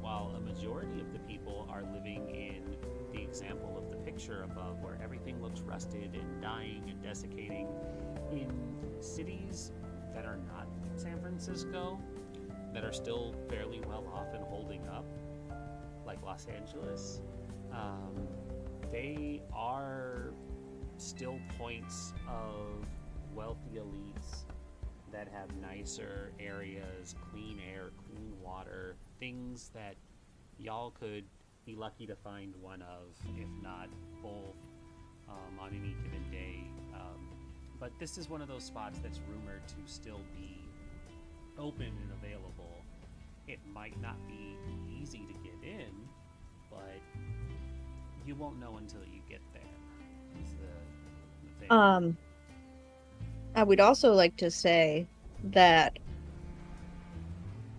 While a majority of the people are living in the example of the picture above, where everything looks rusted and dying and desiccating, in cities that are not San Francisco, that are still fairly well off and holding up, like Los Angeles, they are still points of wealthy elites that have nicer areas, clean air, clean water, things that y'all could be lucky to find one of, if not both, on any given day. But this is one of those spots that's rumored to still be open and available. It might not be easy to get in, but you won't know until you get there. Is the thing. I would also like to say that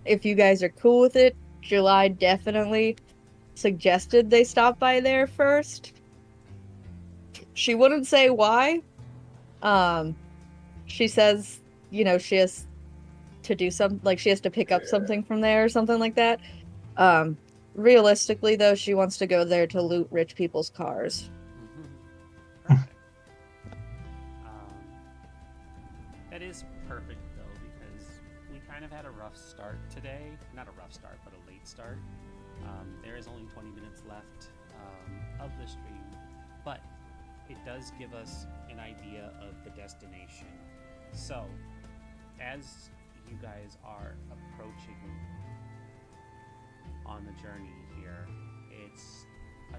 if you guys are cool with it, July definitely suggested they stop by there first. She wouldn't say why. She says, she has to do she has to pick up something from there or something like that. Realistically, though, she wants to go there to loot rich people's cars. Perfect. That is perfect, though, because we kind of had a rough start today. Not a rough start, but a late start. There is only 20 minutes left of the stream, but it does give us an idea of the destination. So, as you guys are approaching on the journey here, it's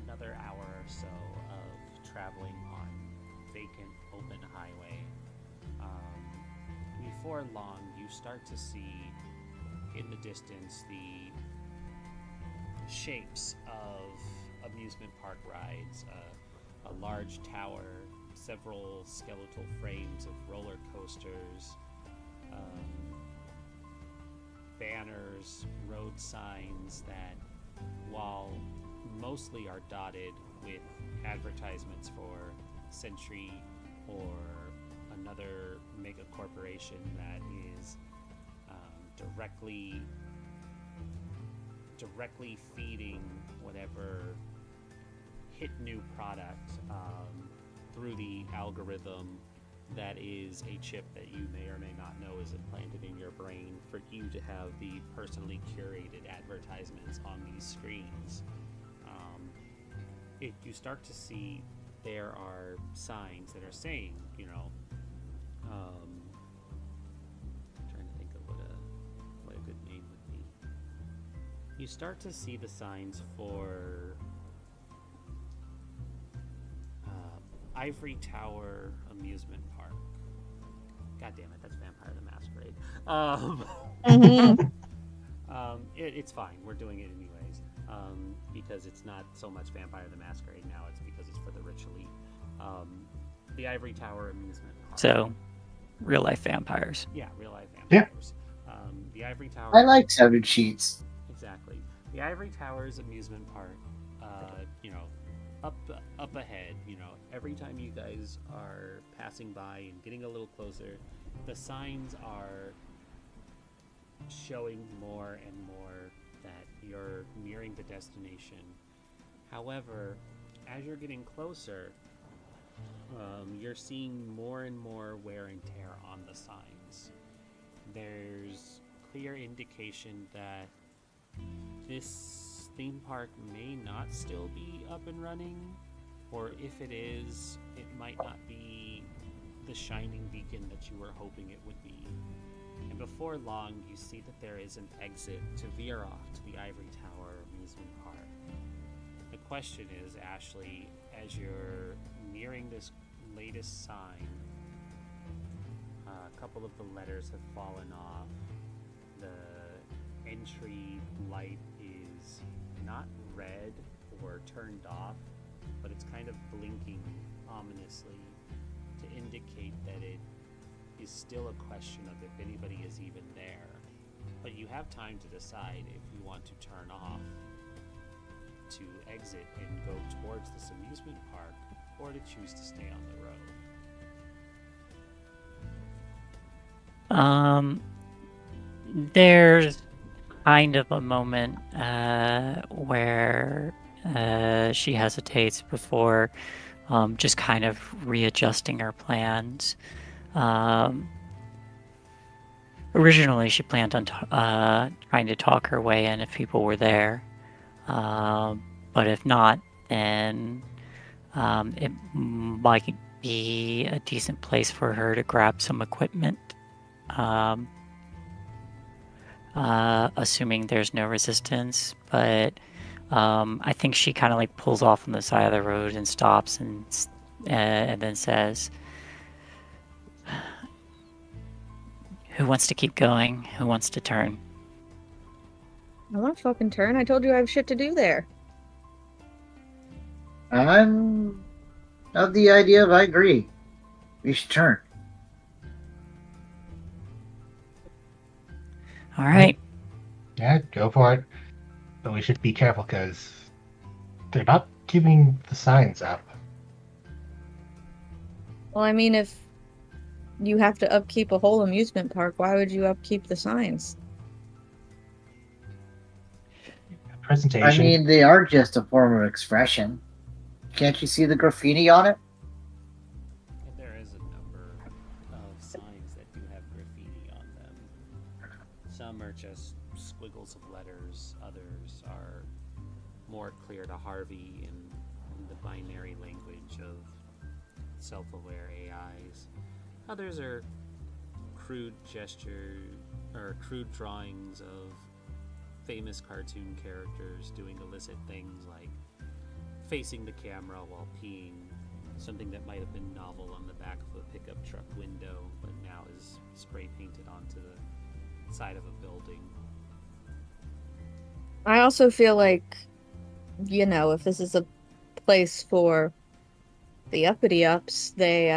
another hour or so of traveling on vacant open highway. Before long, you start to see in the distance the shapes of amusement park rides, a large tower, several skeletal frames of roller coasters, banners, road signs that, while mostly are dotted with advertisements for Century or another mega corporation that is directly feeding whatever hit new product through the algorithm that is a chip that you may or may not know is implanted in your brain for you to have the personally curated advertisements on these screens. You start to see there are signs that are saying, trying to think of what a good name would be. You start to see the signs for Ivory Tower Amusement Park. God damn it, that's Vampire the Masquerade. It's fine. We're doing it anyways, because it's not so much Vampire the Masquerade now. It's because it's for the rich elite. The Ivory Tower Amusement Park. So, real life vampires. Yeah, real life vampires. The Ivory Tower. I like 7 sheets. Exactly. The Ivory Towers Amusement Park. Up ahead. Every time you guys are passing by and getting a little closer, the signs are showing more and more that you're nearing the destination. However, as you're getting closer, you're seeing more and more wear and tear on the signs. There's clear indication that this theme park may not still be up and running, or if it is, it might not be the shining beacon that you were hoping it would be. And before long, you see that there is an exit to veer off to the Ivory Tower Amusement Park. The question is, Ashley, as you're nearing this latest sign, a couple of the letters have fallen off. The entry light is not red or turned off, but it's kind of blinking ominously to indicate that it is still a question of if anybody is even there. But you have time to decide if you want to turn off, to exit and go towards this amusement park, or to choose to stay on the road. There's kind of a moment where she hesitates before just kind of readjusting her plans. Originally, she planned on trying to talk her way in if people were there. But if not, then it might be a decent place for her to grab some equipment. Assuming there's no resistance, but I think she kind of like pulls off on the side of the road and stops and then says, "Who wants to keep going? Who wants to turn?" I want to fucking turn. I told you I have shit to do there. I'm of the idea of I agree. We should turn. All right. Yeah, go for it. But we should be careful because they're not keeping the signs up. Well, I mean, if you have to upkeep a whole amusement park, why would you upkeep the signs? Presentation. I mean, they are just a form of expression. Can't you see the graffiti on it? And there is a number of signs that do have graffiti on them. Some are just squiggles of letters, others are more clear to Harvey in the binary language of self-aware AIs. Others are crude gestures or crude drawings of famous cartoon characters doing illicit things like facing the camera while peeing, something that might have been novel on the back of a pickup truck window but now is spray painted onto the side of a building. I also feel like, if this is a place for the uppity-ups, they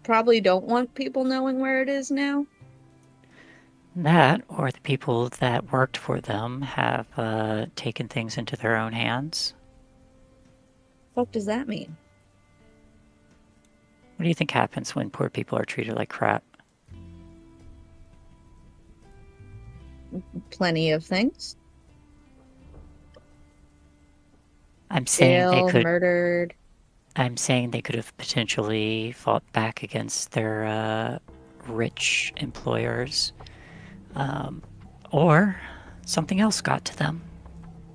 probably don't want people knowing where it is now. That, or the people that worked for them have taken things into their own hands. What does that mean? What do you think happens when poor people are treated like crap? Plenty of things. I'm saying Jail, they could. murdered. I'm saying they could have potentially fought back against their rich employers. Or something else got to them.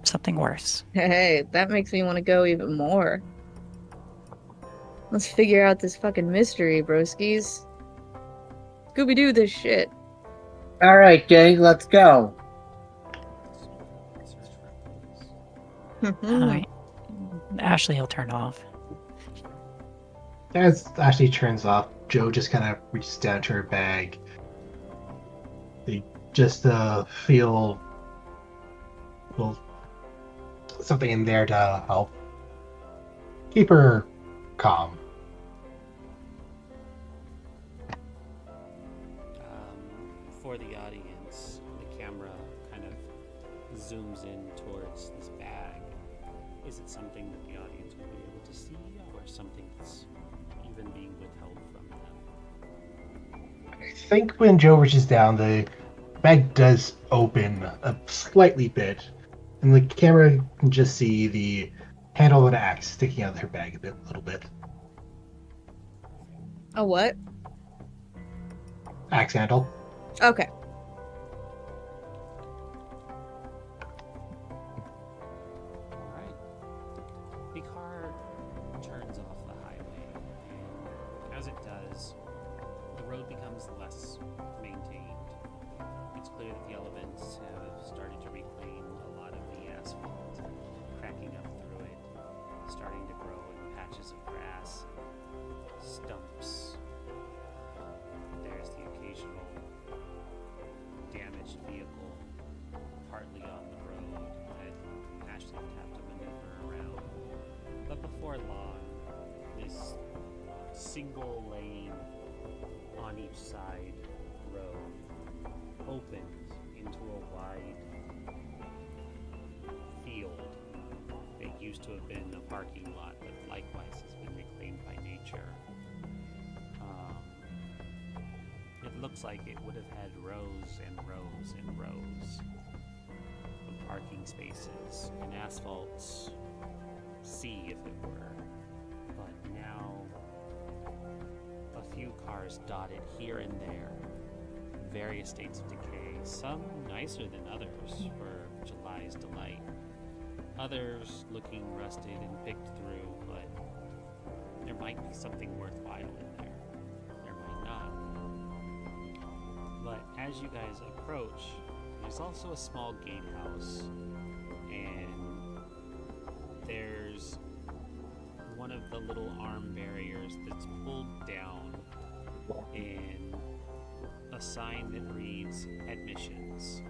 Something worse. Hey, that makes me want to go even more. Let's figure out this fucking mystery, broskies. Scooby-Doo this shit. All right, gang, let's go. Search for clues. Alright. Ashley will turn off. As Ashley turns off, Joe just kind of reaches down to her bag. They just feel well, something in there to help keep her calm. For the audience, the camera kind of zooms in towards this bag. Is it something that the audience will be able to see, or something that's even being withheld from them? I think when Joe reaches down, the bag does open a slightly bit, and the camera can just see the handle of an axe sticking out of her bag a little bit. A what? Axe handle. Okay. Alright. The car turns off the highway, and as it does, the road becomes less maintained. It's clear that the elements have started to reclaim a lot of the asphalt, cracking up through it, starting to grow in patches of grass, stumps. There's the occasional damaged vehicle, partly on the road, that Ashley would have to maneuver around. But before long, this single lane on each side road opens into a wide field that used to have been a parking lot, but likewise has been reclaimed by nature. It looks like it would have had rows and rows and rows of parking spaces, an asphalt sea, if it were. But now, a few cars dotted here and there, various states of decay, some nicer than others for July's delight, others looking rusted and picked through, but there might be something worthwhile in there. There might not. But as you guys approach, there's also a small gatehouse, and there's one of the little arm barriers that's pulled down, and a sign that reads admissions.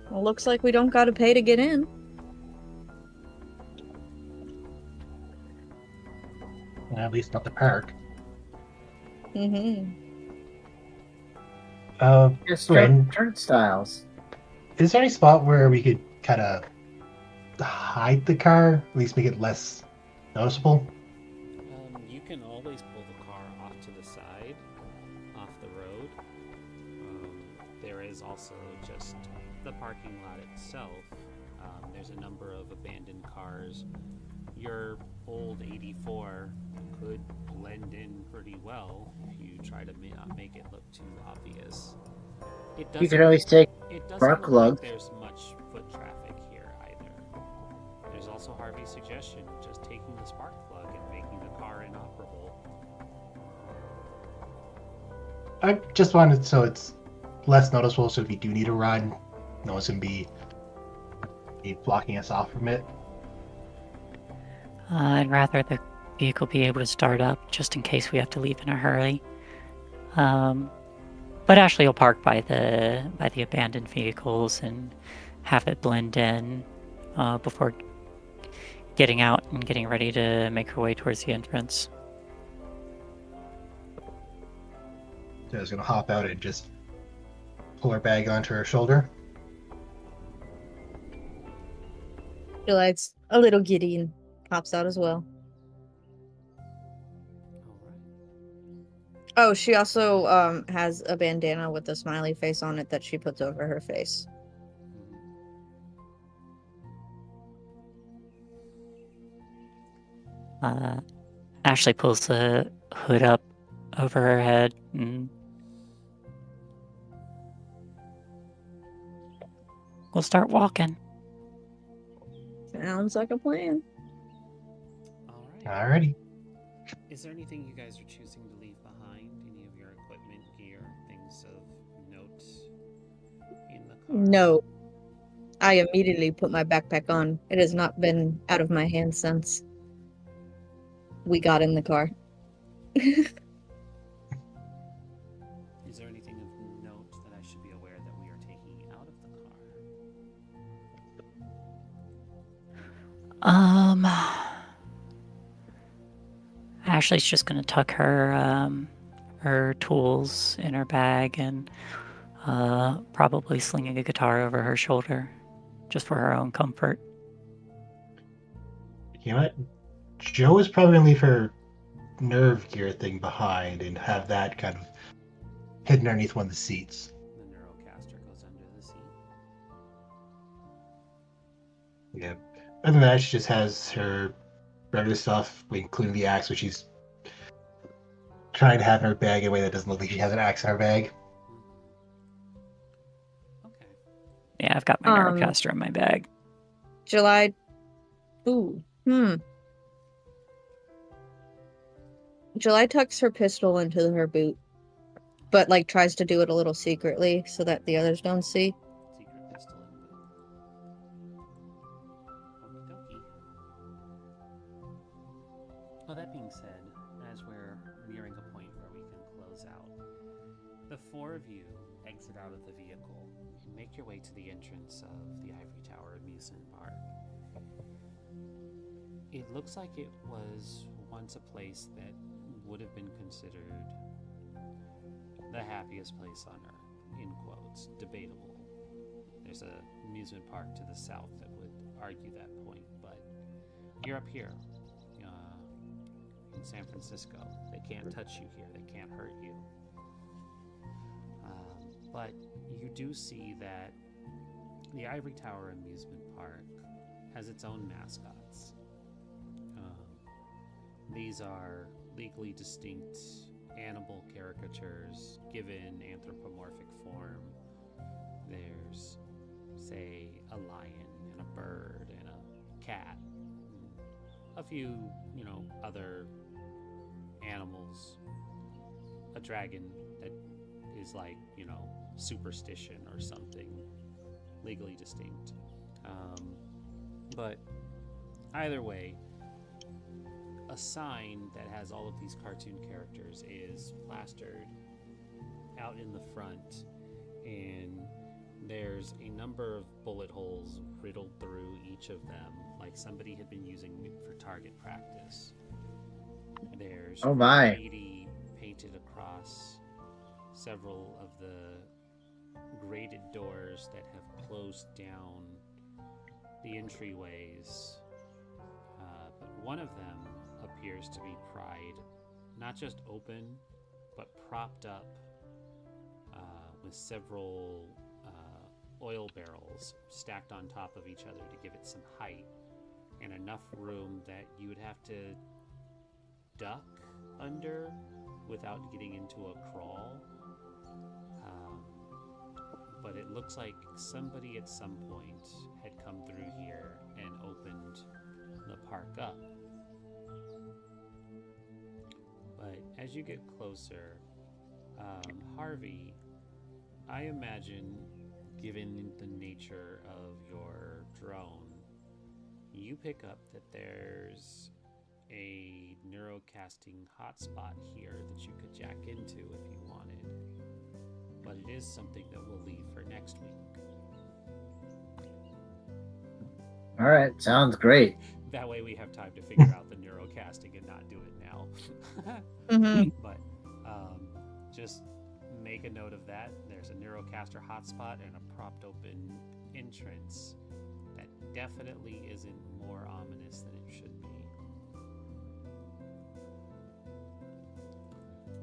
Well, looks like we don't gotta pay to get in. At least not the park. Mm-hmm. Just Ren, turnstiles. is there any spot where we could kind of hide the car, at least make it less noticeable? You can always pull the car off to the side, off the road. There is also just the parking lot itself. There's a number of abandoned cars. Your old 84 could blend in pretty well if you try to not make it look too obvious. You could always take It doesn't spark look plugs. like there's much foot traffic here either. There's also Harvey's suggestion of just taking the spark plug and making the car inoperable. I just wanted so it's less noticeable, so if you do need a ride, no one's going to be blocking us off from it. I'd rather the vehicle be able to start up just in case we have to leave in a hurry. But Ashley will park by the abandoned vehicles and have it blend in before getting out and getting ready to make her way towards the entrance. So I was going to hop out and just pull her bag onto her shoulder. She likes a little giddy and hops out as well. Oh, she also has a bandana with a smiley face on it that she puts over her face. Ashley pulls the hood up over her head and we'll start walking. Sounds like a plan. All right. Alrighty. Is there anything you guys are choosing to leave behind? Any of your equipment, gear, things of note in the car? No. I immediately put my backpack on. It has not been out of my hands since we got in the car. Is there anything of note that I should be aware that we are taking out of the car? Ashley's just gonna tuck her tools in her bag and probably slinging a guitar over her shoulder, just for her own comfort. You know what? Joe is probably gonna leave her nerve gear thing behind and have that kind of hidden underneath one of the seats. The Neurocaster goes under the seat. Yeah. Other than that, she just has her regular stuff, including the axe, which she's trying to have in her bag in a way that doesn't look like she has an axe in her bag. Okay. Yeah, I've got my Neurocaster in my bag. July. Ooh. July tucks her pistol into her boot, but like tries to do it a little secretly so that the others don't see. Secret pistol in boot. Okie dokie. Well, that being said, as we're nearing a point where we can close out, the four of you exit out of the vehicle and make your way to the entrance of the Ivory Tower Amusement Park. It looks like it was once a place that would have been considered the happiest place on earth, in quotes, debatable. There's an amusement park to the south that would argue that point, but you're up here in San Francisco. They can't touch you here, they can't hurt you. But you do see that the Ivory Tower Amusement Park has its own mascots. These are legally distinct animal caricatures given anthropomorphic form. There's, say, a lion and a bird and a cat, and a few, other animals. A dragon that is like, superstition or something legally distinct. But either way, a sign that has all of these cartoon characters is plastered out in the front, and there's a number of bullet holes riddled through each of them, like somebody had been using it for target practice. There's graffiti painted across several of the grated doors that have closed down the entryways, but one of them appears to be pried, not just open, but propped up with several oil barrels stacked on top of each other to give it some height and enough room that you would have to duck under without getting into a crawl. But it looks like somebody at some point had come through here and opened the park up. But as you get closer, Harvey, I imagine, given the nature of your drone, you pick up that there's a neurocasting hotspot here that you could jack into if you wanted. But it is something that we'll leave for next week. All right, sounds great. That way we have time to figure out the neurocasting and not do it now. But just make a note of that. There's a neurocaster hotspot and a propped open entrance that definitely isn't more ominous than it should be.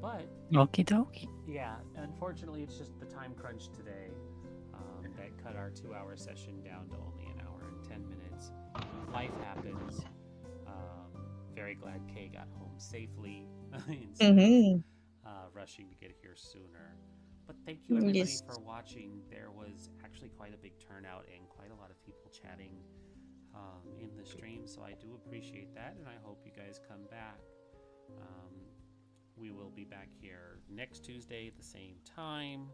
But Okie dokie. yeah, unfortunately it's just the time crunch today that cut our 2-hour session down to only 1 hour and 10 minutes. Life happens. very glad Kay got home safely instead Mm-hmm. of rushing to get here sooner. But thank you everybody Yes. for watching. There was actually quite a big turnout and quite a lot of people chatting in the stream, so I do appreciate that, and I hope you guys come back. We will be back here next Tuesday at the same time.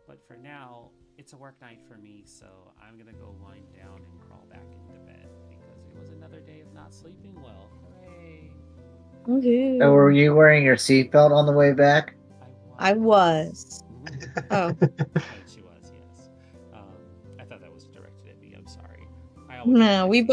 But for now, it's a work night for me, so I'm going to go wind down and crawl back into bed because it was another day of not sleeping well. Hooray! Okay. So were you wearing your seatbelt on the way back? I was. Oh. She was, yes. I thought that was directed at me. I'm sorry. I always No, we both